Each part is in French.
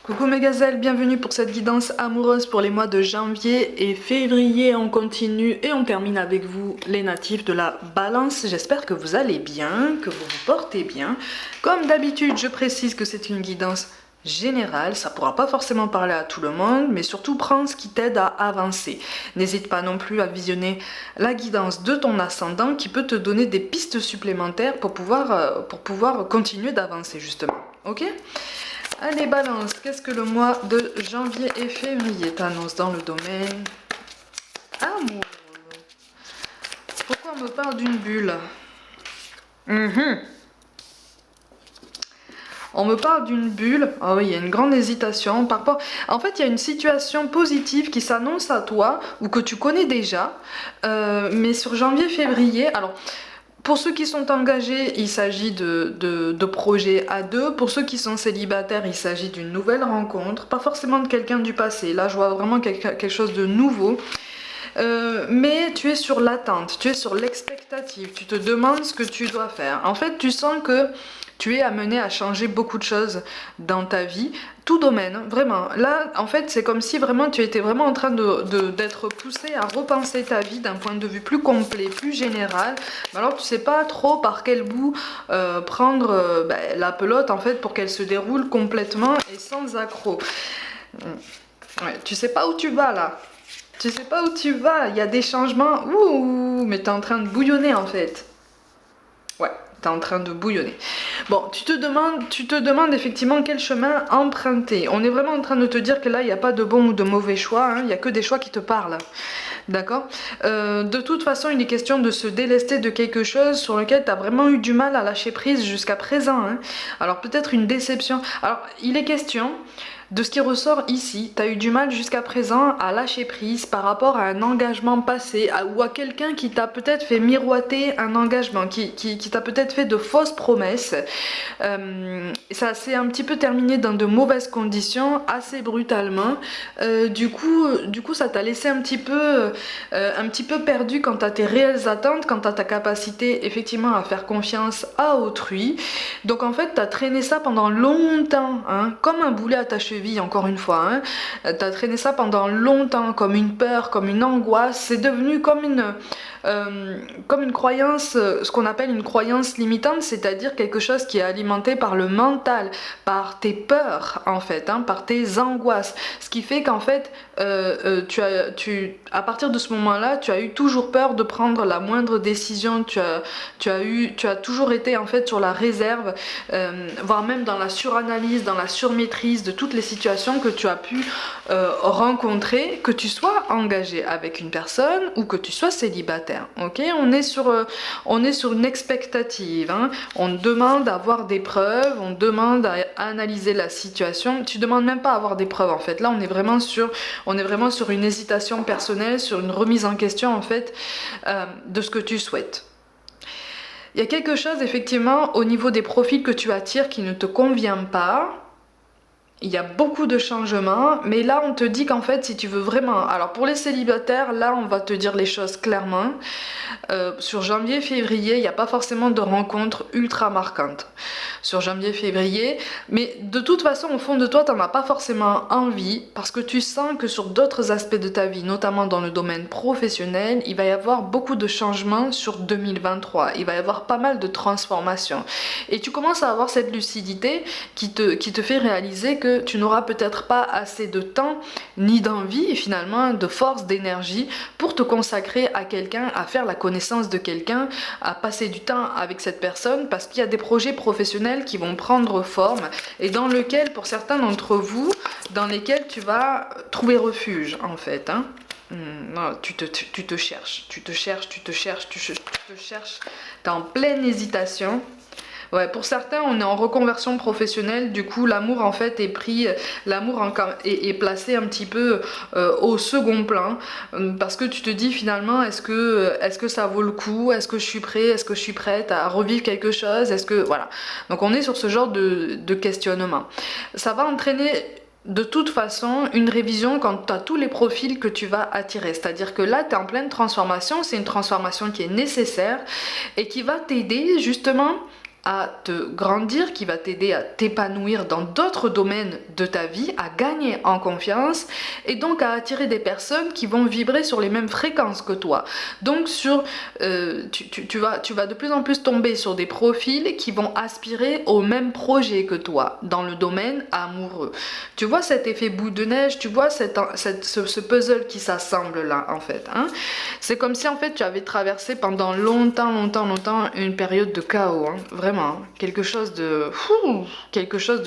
Coucou mes gazelles, bienvenue pour cette guidance amoureuse pour les mois de janvier et février. On continue et on termine avec vous les natifs de la balance. J'espère que vous allez bien, que vous vous portez bien. Comme d'habitude, je précise que c'est une guidance générale, ça ne pourra pas forcément parler à tout le monde, mais surtout prends ce qui t'aide à avancer. N'hésite pas non plus à visionner la guidance de ton ascendant qui peut te donner des pistes supplémentaires pour pouvoir continuer d'avancer justement. Ok ? Allez balance, qu'est-ce que le mois de janvier et février t'annonce dans le domaine amour? Pourquoi on me parle d'une bulle? On me parle d'une bulle. Ah oui, il y a une grande hésitation par rapport. En fait, il y a une situation positive qui s'annonce à toi ou que tu connais déjà, mais sur janvier-février. Alors, pour ceux qui sont engagés, il s'agit de projets à deux. Pour ceux qui sont célibataires, il s'agit d'une nouvelle rencontre. Pas forcément de quelqu'un du passé. Là, je vois vraiment quelque chose de nouveau. Mais tu es sur l'attente, tu es sur l'expectative. Tu te demandes ce que tu dois faire. En fait, tu sens que tu es amené à changer beaucoup de choses dans ta vie, tout domaine, vraiment. Là, en fait, c'est comme si vraiment tu étais vraiment en train d'être poussé à repenser ta vie d'un point de vue plus complet, plus général. Mais alors, tu sais pas trop par quel bout prendre la pelote, en fait, pour qu'elle se déroule complètement et sans accroc. Ouais, tu sais pas où tu vas, là. Tu sais pas où tu vas, il y a des changements. Ouh, mais t'es en train de bouillonner, en fait. Ouais, t'es en train de bouillonner. Bon, tu te demandes effectivement quel chemin emprunter. On est vraiment en train de te dire que là, il n'y a pas de bon ou de mauvais choix, hein. Il n'y a que des choix qui te parlent. D'accord. De toute façon, il est question de se délester de quelque chose sur lequel tu as vraiment eu du mal à lâcher prise jusqu'à présent, hein. Alors peut-être une déception. Alors, il est question de ce qui ressort ici. Tu as eu du mal jusqu'à présent à lâcher prise par rapport à un engagement passé ou à quelqu'un qui t'a peut-être fait miroiter un engagement, qui t'a peut-être fait de fausses promesses. Ça s'est un petit peu terminé dans de mauvaises conditions, assez brutalement. Du coup, ça t'a laissé un petit peu perdu quant à tes réelles attentes, quant à ta capacité effectivement à faire confiance à autrui. Donc en fait, t'as traîné ça pendant longtemps, hein, comme un boulet à ta cheville, encore une fois. Hein. T'as traîné ça pendant longtemps, comme une peur, comme une angoisse. C'est devenu comme une croyance, ce qu'on appelle une croyance limitante, c'est-à-dire quelque chose qui est alimenté par le mental, par tes peurs en fait, hein, par tes angoisses. Ce qui fait qu'en fait, à partir de ce moment-là, tu as eu toujours peur de prendre la moindre décision. Tu as toujours été en fait sur la réserve, voire même dans la suranalyse, dans la surmaîtrise de toutes les situations que tu as pu rencontrer, que tu sois engagé avec une personne ou que tu sois célibataire. Ok, on est sur une expectative, hein. On demande à avoir des preuves, on demande à analyser la situation. Tu demandes même pas à avoir des preuves en fait. Là, on est vraiment sur une hésitation personnelle, sur une remise en question en fait de ce que tu souhaites. Il y a quelque chose effectivement au niveau des profils que tu attires qui ne te convient pas. Il y a beaucoup de changements, mais là on te dit qu'en fait si tu veux vraiment... Alors pour les célibataires, là on va te dire les choses clairement. Sur janvier-février, il n'y a pas forcément de rencontres ultra marquantes. Sur janvier-février, mais de toute façon au fond de toi, t'en as pas forcément envie, parce que tu sens que sur d'autres aspects de ta vie, notamment dans le domaine professionnel, il va y avoir beaucoup de changements sur 2023. Il va y avoir pas mal de transformations. Et tu commences à avoir cette lucidité qui te fait réaliser que tu n'auras peut-être pas assez de temps, ni d'envie, et finalement de force, d'énergie, pour te consacrer à quelqu'un, à faire la connaissance de quelqu'un, à passer du temps avec cette personne, parce qu'il y a des projets professionnels qui vont prendre forme, et dans lequel, pour certains d'entre vous, dans lesquels tu vas trouver refuge, en fait, hein. Non, tu te cherches, t'es en pleine hésitation. Ouais, pour certains, on est en reconversion professionnelle, du coup, l'amour en fait est placé un petit peu au second plan, parce que tu te dis finalement, est-ce que ça vaut le coup, est-ce que je suis prêt, est-ce que je suis prête à revivre quelque chose, voilà. Donc on est sur ce genre de questionnement. Ça va entraîner de toute façon une révision quant à tous les profils que tu vas attirer, c'est-à-dire que là tu es en pleine transformation, c'est une transformation qui est nécessaire et qui va t'aider justement à te grandir, qui va t'aider à t'épanouir dans d'autres domaines de ta vie, à gagner en confiance et donc à attirer des personnes qui vont vibrer sur les mêmes fréquences que toi. Donc tu vas de plus en plus tomber sur des profils qui vont aspirer au même projet que toi dans le domaine amoureux. Tu vois cet effet boule de neige, tu vois ce puzzle qui s'assemble là en fait. Hein. C'est comme si en fait tu avais traversé pendant longtemps une période de chaos. Hein. Vraiment, hein. Quelque chose de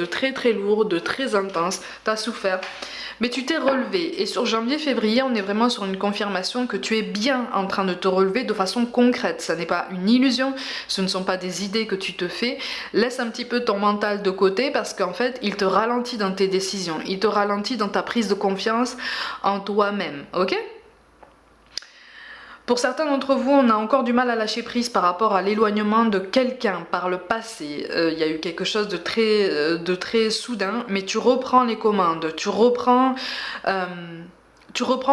très très lourd, de très intense. T'as souffert. Mais tu t'es relevé et sur janvier-février, on est vraiment sur une confirmation que tu es bien en train de te relever de façon concrète. Ça n'est pas une illusion, ce ne sont pas des idées que tu te fais. Laisse un petit peu ton mental de côté parce qu'en fait, il te ralentit dans tes décisions, il te ralentit dans ta prise de confiance en toi-même, ok ? Pour certains d'entre vous, on a encore du mal à lâcher prise par rapport à l'éloignement de quelqu'un par le passé. Il y a eu quelque chose de très soudain, mais tu reprends les commandes, tu reprends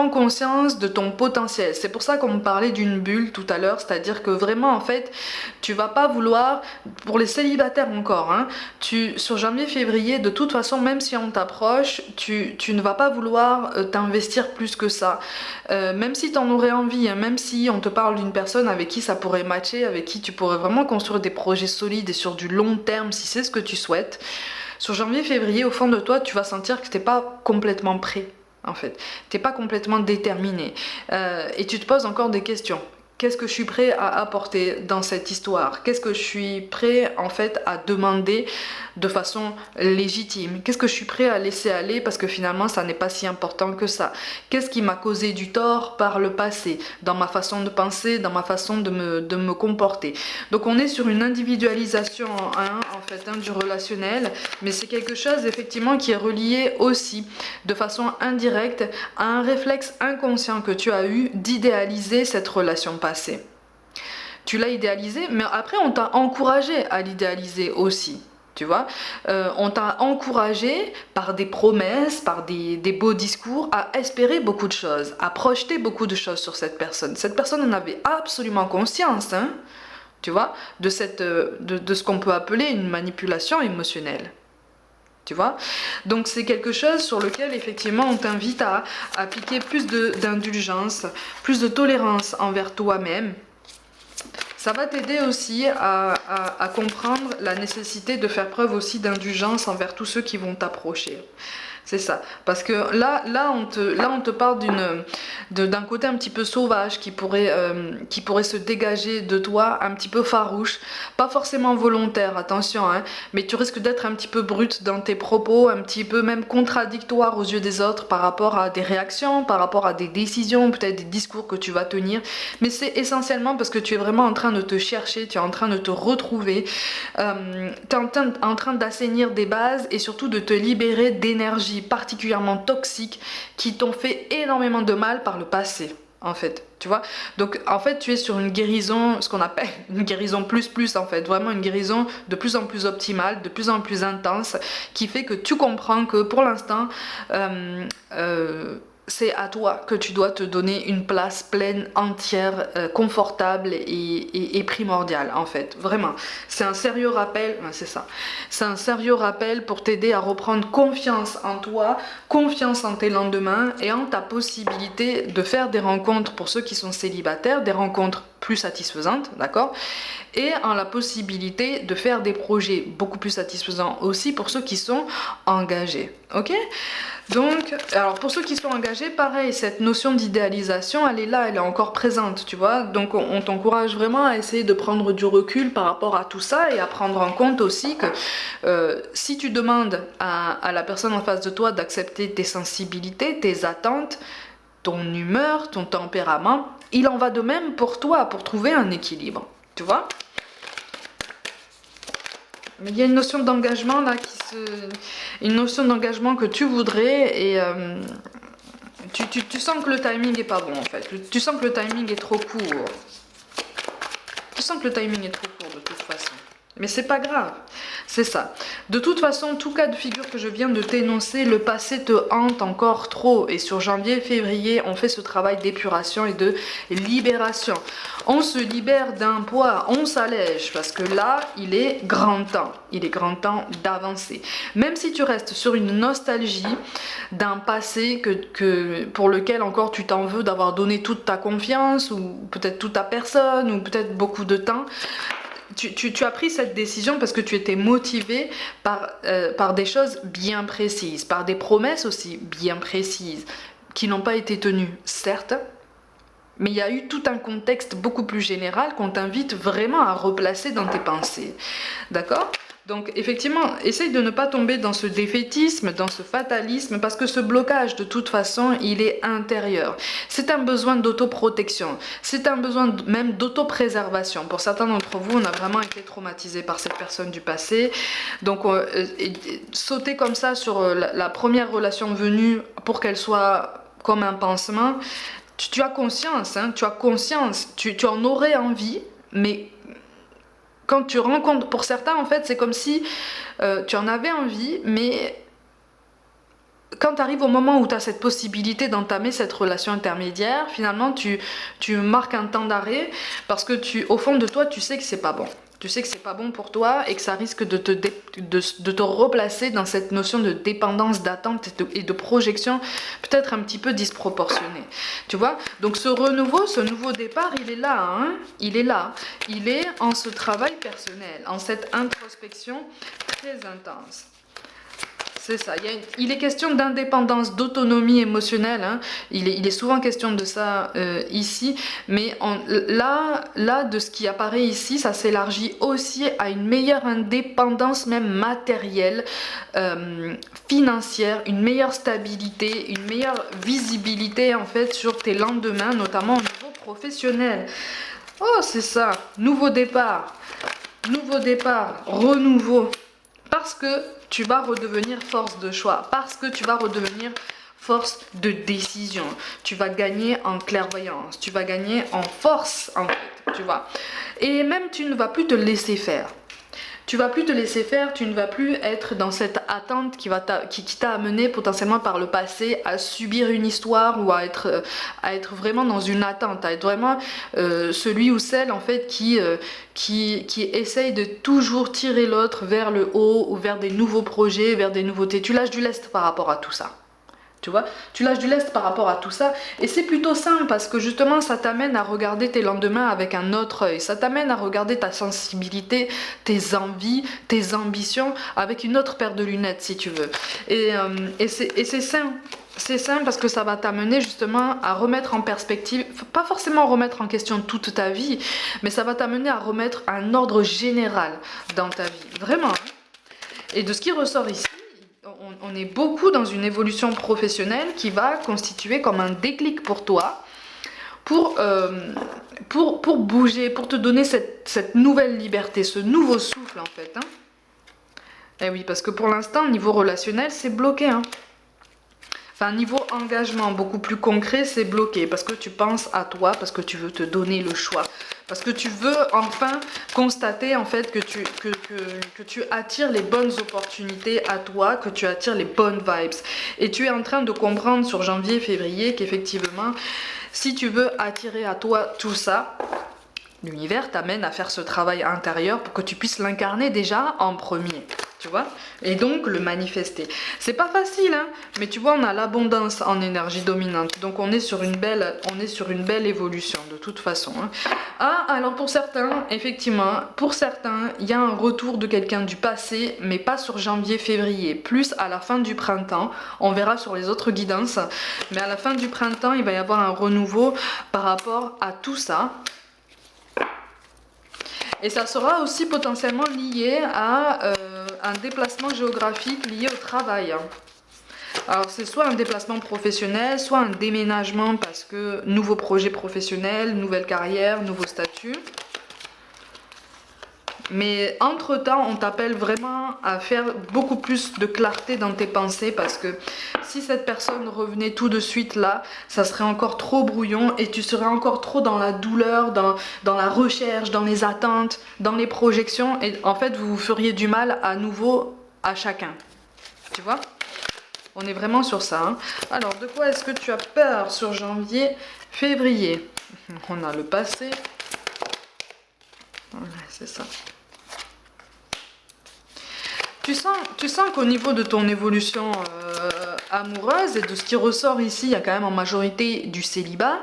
conscience de ton potentiel. C'est pour ça qu'on me parlait d'une bulle tout à l'heure, c'est-à-dire que vraiment en fait, tu vas pas vouloir, pour les célibataires encore, hein, sur janvier-février, de toute façon, même si on t'approche, tu ne vas pas vouloir t'investir plus que ça. Même si tu en aurais envie, hein, même si on te parle d'une personne avec qui ça pourrait matcher, avec qui tu pourrais vraiment construire des projets solides et sur du long terme, si c'est ce que tu souhaites, sur janvier-février, au fond de toi, tu vas sentir que t'es pas complètement prêt. En fait, t'es pas complètement déterminé et tu te poses encore des questions. Qu'est-ce que je suis prêt à apporter dans cette histoire? Qu'est-ce que je suis prêt en fait à demander de façon légitime? Qu'est-ce que je suis prêt à laisser aller parce que finalement ça n'est pas si important que ça? Qu'est-ce qui m'a causé du tort par le passé, dans ma façon de penser, dans ma façon de me comporter? Donc on est sur une individualisation en fait du relationnel, mais c'est quelque chose effectivement qui est relié aussi de façon indirecte à un réflexe inconscient que tu as eu d'idéaliser cette relation passée. Tu l'as idéalisé, mais après on t'a encouragé à l'idéaliser aussi. Tu vois, on t'a encouragé par des promesses, par des beaux discours, à espérer beaucoup de choses, à projeter beaucoup de choses sur cette personne. Cette personne en avait absolument conscience, hein, tu vois, de ce qu'on peut appeler une manipulation émotionnelle. Tu vois, donc c'est quelque chose sur lequel effectivement on t'invite à appliquer plus d'indulgence, plus de tolérance envers toi-même. Ça va t'aider aussi à comprendre la nécessité de faire preuve aussi d'indulgence envers tous ceux qui vont t'approcher. C'est ça, parce que là on te parle d'un côté un petit peu sauvage qui pourrait se dégager de toi, un petit peu farouche, pas forcément volontaire, attention, hein, mais tu risques d'être un petit peu brute dans tes propos, un petit peu même contradictoire aux yeux des autres par rapport à des réactions, par rapport à des décisions, peut-être des discours que tu vas tenir, mais c'est essentiellement parce que tu es vraiment en train de te chercher, tu es en train de te retrouver, tu es en train d'assainir des bases et surtout de te libérer d'énergie particulièrement toxiques qui t'ont fait énormément de mal par le passé en fait, tu vois. Donc en fait tu es sur une guérison, ce qu'on appelle une guérison plus en fait, vraiment une guérison de plus en plus optimale, de plus en plus intense, qui fait que tu comprends que pour l'instant c'est à toi que tu dois te donner une place pleine, entière, confortable et primordiale en fait, vraiment. C'est un sérieux rappel, c'est ça. C'est un sérieux rappel pour t'aider à reprendre confiance en toi, confiance en tes lendemains et en ta possibilité de faire des rencontres pour ceux qui sont célibataires, des rencontres plus satisfaisantes, d'accord? Et en la possibilité de faire des projets beaucoup plus satisfaisants aussi pour ceux qui sont engagés, ok? Donc, alors pour ceux qui sont engagés, pareil, cette notion d'idéalisation, elle est là, elle est encore présente, tu vois. Donc on t'encourage vraiment à essayer de prendre du recul par rapport à tout ça et à prendre en compte aussi que si tu demandes à la personne en face de toi d'accepter tes sensibilités, tes attentes, ton humeur, ton tempérament, il en va de même pour toi, pour trouver un équilibre, tu vois. Mais il y a une notion d'engagement là une notion d'engagement que tu voudrais et tu sens que le timing est pas bon en fait. Tu sens que le timing est trop court. Tu sens que le timing est trop court de toute façon. Mais c'est pas grave, c'est ça. De toute façon, tout cas de figure que je viens de t'énoncer, le passé te hante encore trop. Et sur janvier, février, on fait ce travail d'épuration et de libération. On se libère d'un poids, on s'allège, parce que là, il est grand temps. Il est grand temps d'avancer. Même si tu restes sur une nostalgie d'un passé pour lequel encore tu t'en veux d'avoir donné toute ta confiance, ou peut-être toute ta personne, ou peut-être beaucoup de temps. Tu as pris cette décision parce que tu étais motivé par des choses bien précises, par des promesses aussi bien précises, qui n'ont pas été tenues, certes, mais il y a eu tout un contexte beaucoup plus général qu'on t'invite vraiment à replacer dans tes pensées. D'accord ? Donc effectivement, essaye de ne pas tomber dans ce défaitisme, dans ce fatalisme, parce que ce blocage, de toute façon, il est intérieur. C'est un besoin d'autoprotection, c'est un besoin même d'autopréservation. Pour certains d'entre vous, on a vraiment été traumatisés par cette personne du passé. Donc sauter comme ça sur la première relation venue pour qu'elle soit comme un pansement, tu as conscience, hein, tu as conscience, tu en aurais envie, mais quand tu rencontres, pour certains en fait c'est comme si tu en avais envie, mais quand tu arrives au moment où tu as cette possibilité d'entamer cette relation intermédiaire, finalement tu marques un temps d'arrêt parce que au fond de toi tu sais que c'est pas bon. Tu sais que c'est pas bon pour toi et que ça risque de te replacer dans cette notion de dépendance, d'attente et de projection peut-être un petit peu disproportionnée. Tu vois ? Donc ce renouveau, ce nouveau départ, il est là. Hein, il est là. Il est en ce travail personnel, en cette introspection très intense. C'est ça, il est question d'indépendance, d'autonomie émotionnelle, hein. Il est souvent question de ça ici, mais là, de ce qui apparaît ici, ça s'élargit aussi à une meilleure indépendance, même matérielle, financière, une meilleure stabilité, une meilleure visibilité en fait sur tes lendemains, notamment au niveau professionnel. Oh, c'est ça, nouveau départ, renouveau, parce que tu vas redevenir force de choix, parce que tu vas redevenir force de décision, tu vas gagner en clairvoyance, tu vas gagner en force en fait, tu vois. Et même tu ne vas plus te laisser faire. Tu vas plus te laisser faire, tu ne vas plus être dans cette attente qui t'a amené potentiellement par le passé à subir une histoire ou à être vraiment dans une attente, à être vraiment celui ou celle en fait qui essaye de toujours tirer l'autre vers le haut ou vers des nouveaux projets, vers des nouveautés. Tu lâches du lest par rapport à tout ça. Tu vois, tu lâches du lest par rapport à tout ça et c'est plutôt simple parce que justement ça t'amène à regarder tes lendemains avec un autre œil, ça t'amène à regarder ta sensibilité, tes envies, tes ambitions avec une autre paire de lunettes si tu veux. Et c'est sain. C'est simple parce que ça va t'amener justement à remettre en perspective, pas forcément remettre en question toute ta vie, mais ça va t'amener à remettre un ordre général dans ta vie, vraiment. Et de ce qui ressort ici, on est beaucoup dans une évolution professionnelle qui va constituer comme un déclic pour toi, pour bouger, pour te donner cette nouvelle liberté, ce nouveau souffle en fait. Hein. Et oui, parce que pour l'instant, niveau relationnel, c'est bloqué. Hein. Enfin, niveau engagement beaucoup plus concret, c'est bloqué parce que tu penses à toi, parce que tu veux te donner le choix. Parce que tu veux enfin constater en fait que tu attires les bonnes opportunités à toi, que tu attires les bonnes vibes. Et tu es en train de comprendre sur janvier, février qu'effectivement, si tu veux attirer à toi tout ça, l'univers t'amène à faire ce travail intérieur pour que tu puisses l'incarner déjà en premier. Tu vois, et donc le manifester. C'est pas facile, hein, mais tu vois, on a l'abondance en énergie dominante, donc on est sur une belle évolution de toute façon. Hein. Ah, alors pour certains, effectivement, il y a un retour de quelqu'un du passé, mais pas sur janvier, février, plus à la fin du printemps. On verra sur les autres guidances, mais à la fin du printemps, il va y avoir un renouveau par rapport à tout ça. Et ça sera aussi potentiellement lié à un déplacement géographique lié au travail. Alors c'est soit un déplacement professionnel, soit un déménagement parce que nouveau projet professionnel, nouvelle carrière, nouveau statut. Mais entre-temps, on t'appelle vraiment à faire beaucoup plus de clarté dans tes pensées parce que si cette personne revenait tout de suite là, ça serait encore trop brouillon et tu serais encore trop dans la douleur, dans la recherche, dans les attentes, dans les projections et en fait, vous vous feriez du mal à nouveau à chacun. Tu vois? On est vraiment sur ça. Hein. Alors, de quoi est-ce que tu as peur sur janvier, février? On a le passé. Ouais, c'est ça. Tu sens qu'au niveau de ton évolution amoureuse et de ce qui ressort ici, il y a quand même en majorité du célibat.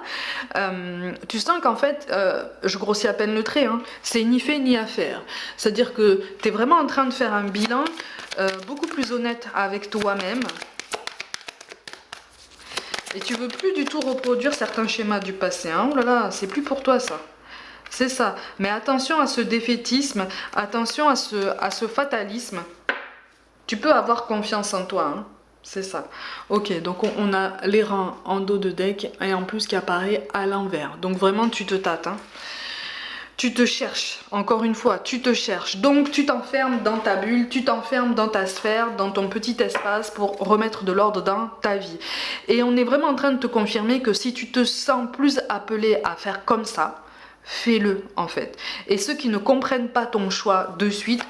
Tu sens qu'en fait, je grossis à peine le trait, hein, c'est ni fait ni à faire. C'est-à-dire que tu es vraiment en train de faire un bilan beaucoup plus honnête avec toi-même. Et tu veux plus du tout reproduire certains schémas du passé. Hein. Oh là là, c'est plus pour toi ça. C'est ça. Mais attention à ce défaitisme, attention à ce fatalisme. Tu peux avoir confiance en toi, hein. C'est ça. Ok, donc on a les reins en dos de deck et en plus qui apparaît à l'envers. Donc vraiment, tu te tâtes, hein. Tu te cherches, encore une fois, tu te cherches. Donc tu t'enfermes dans ta bulle, tu t'enfermes dans ta sphère, dans ton petit espace pour remettre de l'ordre dans ta vie. Et on est vraiment en train de te confirmer que si tu te sens plus appelé à faire comme ça, fais-le en fait. Et ceux qui ne comprennent pas ton choix de suite,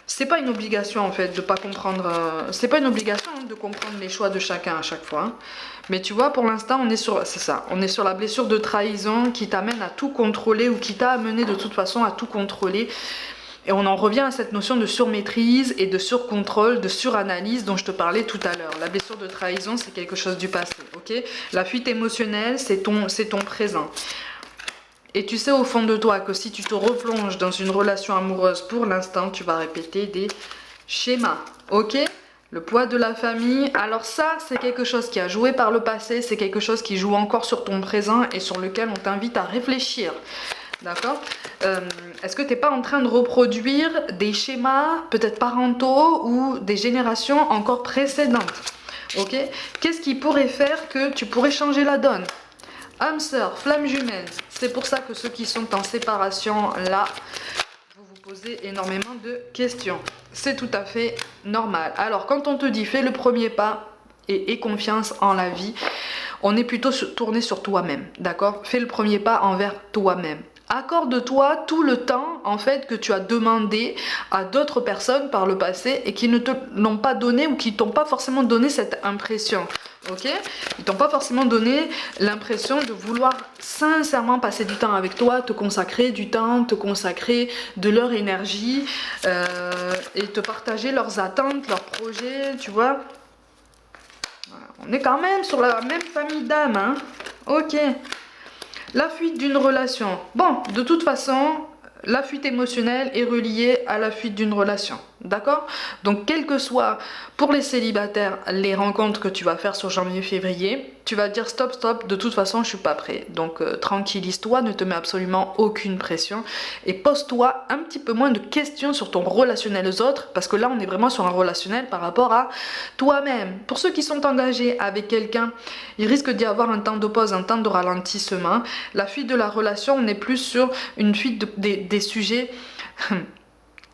c'est pas une obligation en fait de pas comprendre, c'est pas une obligation de comprendre les choix de chacun à chaque fois. Hein. Mais tu vois, pour l'instant, on est sur, c'est ça, on est sur la blessure de trahison qui t'amène à tout contrôler ou qui t'a amené de toute façon à tout contrôler. Et on en revient à cette notion de surmaîtrise et de surcontrôle, de suranalyse dont je te parlais tout à l'heure. La blessure de trahison, c'est quelque chose du passé, ok? La fuite émotionnelle, c'est ton présent. Et tu sais au fond de toi que si tu te replonges dans une relation amoureuse pour l'instant, tu vas répéter des schémas, ok? Le poids de la famille, alors ça c'est quelque chose qui a joué par le passé, c'est quelque chose qui joue encore sur ton présent et sur lequel on t'invite à réfléchir. D'accord? Est-ce que tu n'es pas en train de reproduire des schémas peut-être parentaux ou des générations encore précédentes? Ok? Qu'est-ce qui pourrait faire que tu pourrais changer la donne? Âme sœur, flamme jumelle, c'est pour ça que ceux qui sont en séparation, là, vous vous posez énormément de questions. C'est tout à fait normal. Alors, quand on te dit fais le premier pas et aie confiance en la vie, on est plutôt tourné sur toi-même, d'accord? Fais le premier pas envers toi-même. Accorde-toi tout le temps en fait que tu as demandé à d'autres personnes par le passé et qui ne te l'ont pas donné ou qui t'ont pas forcément donné cette impression. Ok? Ils t'ont pas forcément donné l'impression de vouloir sincèrement passer du temps avec toi, te consacrer du temps, te consacrer de leur énergie et te partager leurs attentes, leurs projets, tu vois? Voilà. On est quand même sur la même famille d'âmes, hein? Ok. La fuite d'une relation. Bon, de toute façon, la fuite émotionnelle est reliée à la fuite d'une relation. D'accord? Donc, quel que soit pour les célibataires les rencontres que tu vas faire sur janvier-février, tu vas dire stop, stop, de toute façon, je suis pas prêt. Donc, tranquillise-toi, ne te mets absolument aucune pression et pose-toi un petit peu moins de questions sur ton relationnel aux autres parce que là, on est vraiment sur un relationnel par rapport à toi-même. Pour ceux qui sont engagés avec quelqu'un, il risque d'y avoir un temps de pause, un temps de ralentissement. La fuite de la relation, on est plus sur une fuite des sujets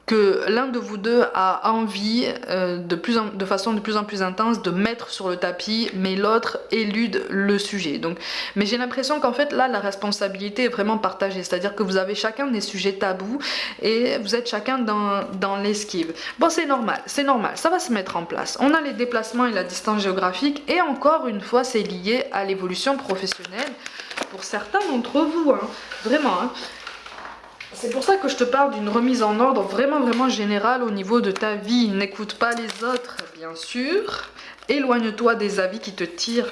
que l'un de vous deux a envie de façon de plus en plus intense de mettre sur le tapis, mais l'autre élude le sujet. Donc, mais j'ai l'impression qu'en fait là la responsabilité est vraiment partagée, c'est-à-dire que vous avez chacun des sujets tabous et vous êtes chacun dans l'esquive. Bon, c'est normal, ça va se mettre en place. On a les déplacements et la distance géographique et encore une fois c'est lié à l'évolution professionnelle pour certains d'entre vous, hein. Vraiment, hein. C'est pour ça que je te parle d'une remise en ordre vraiment vraiment générale au niveau de ta vie. N'écoute pas les autres, bien sûr. Éloigne-toi des avis qui te tirent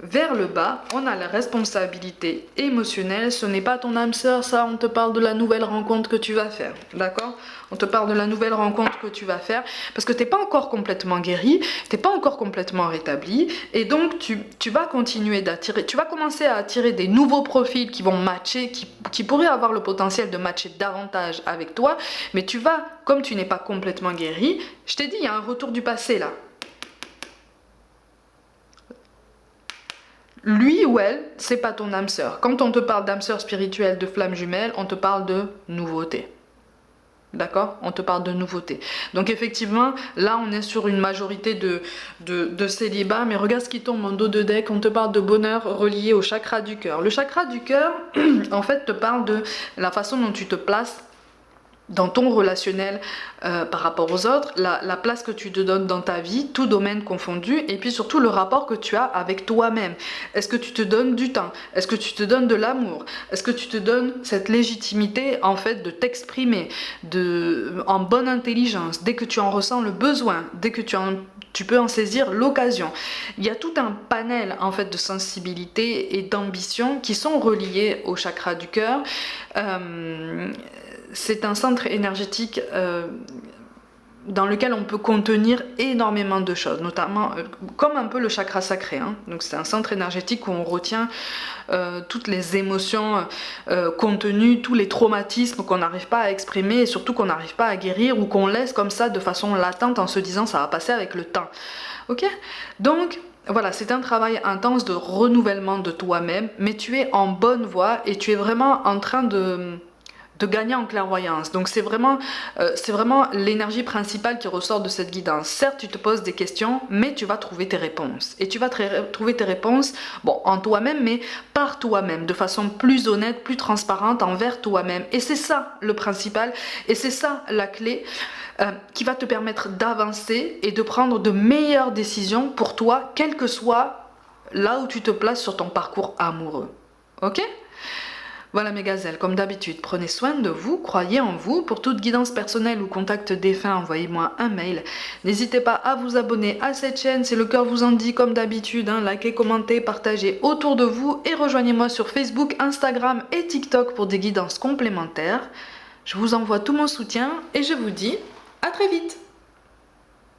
vers le bas. On a la responsabilité émotionnelle. Ce n'est pas ton âme sœur, ça. On te parle de la nouvelle rencontre que tu vas faire. D'accord? On te parle de la nouvelle rencontre que tu vas faire. Parce que tu n'es pas encore complètement guéri. Tu n'es pas encore complètement rétabli. Et donc, tu vas continuer d'attirer. Tu vas commencer à attirer des nouveaux profils qui vont matcher, qui pourraient avoir le potentiel de matcher davantage avec toi. Mais tu vas, comme tu n'es pas complètement guéri, je t'ai dit, il y a un retour du passé là. Lui ou elle, c'est pas ton âme sœur. Quand on te parle d'âme sœur spirituelle, de flamme jumelle, on te parle de nouveauté. D'accord? On te parle de nouveautés. Donc effectivement, là on est sur une majorité de célibat, mais regarde ce qui tombe en dos de deck, on te parle de bonheur relié au chakra du cœur. Le chakra du cœur, en fait, te parle de la façon dont tu te places dans ton relationnel par rapport aux autres, la place que tu te donnes dans ta vie, tout domaine confondu, et puis surtout le rapport que tu as avec toi-même. Est-ce que tu te donnes du temps? Est-ce que tu te donnes de l'amour? Est-ce que tu te donnes cette légitimité en fait de t'exprimer en bonne intelligence, dès que tu en ressens le besoin, dès que tu peux en saisir l'occasion. Il y a tout un panel en fait de sensibilité et d'ambition qui sont reliés au chakra du cœur. C'est un centre énergétique dans lequel on peut contenir énormément de choses, notamment comme un peu le chakra sacré. Hein. Donc c'est un centre énergétique où on retient toutes les émotions contenues, tous les traumatismes qu'on n'arrive pas à exprimer et surtout qu'on n'arrive pas à guérir ou qu'on laisse comme ça de façon latente en se disant ça va passer avec le temps. Ok? Donc voilà, c'est un travail intense de renouvellement de toi-même, mais tu es en bonne voie et tu es vraiment en train de gagner en clairvoyance. Donc c'est vraiment l'énergie principale qui ressort de cette guidance. Certes, tu te poses des questions, mais tu vas trouver tes réponses. Et tu vas trouver tes réponses, bon, en toi-même, mais par toi-même, de façon plus honnête, plus transparente envers toi-même. Et c'est ça le principal, et c'est ça la clé qui va te permettre d'avancer et de prendre de meilleures décisions pour toi, quel que soit là où tu te places sur ton parcours amoureux. Ok ? Voilà mes gazelles, comme d'habitude, prenez soin de vous, croyez en vous. Pour toute guidance personnelle ou contact défunt, envoyez-moi un mail. N'hésitez pas à vous abonner à cette chaîne, si le cœur vous en dit, comme d'habitude. Likez, commentez, partagez autour de vous et rejoignez-moi sur Facebook, Instagram et TikTok pour des guidances complémentaires. Je vous envoie tout mon soutien et je vous dis à très vite.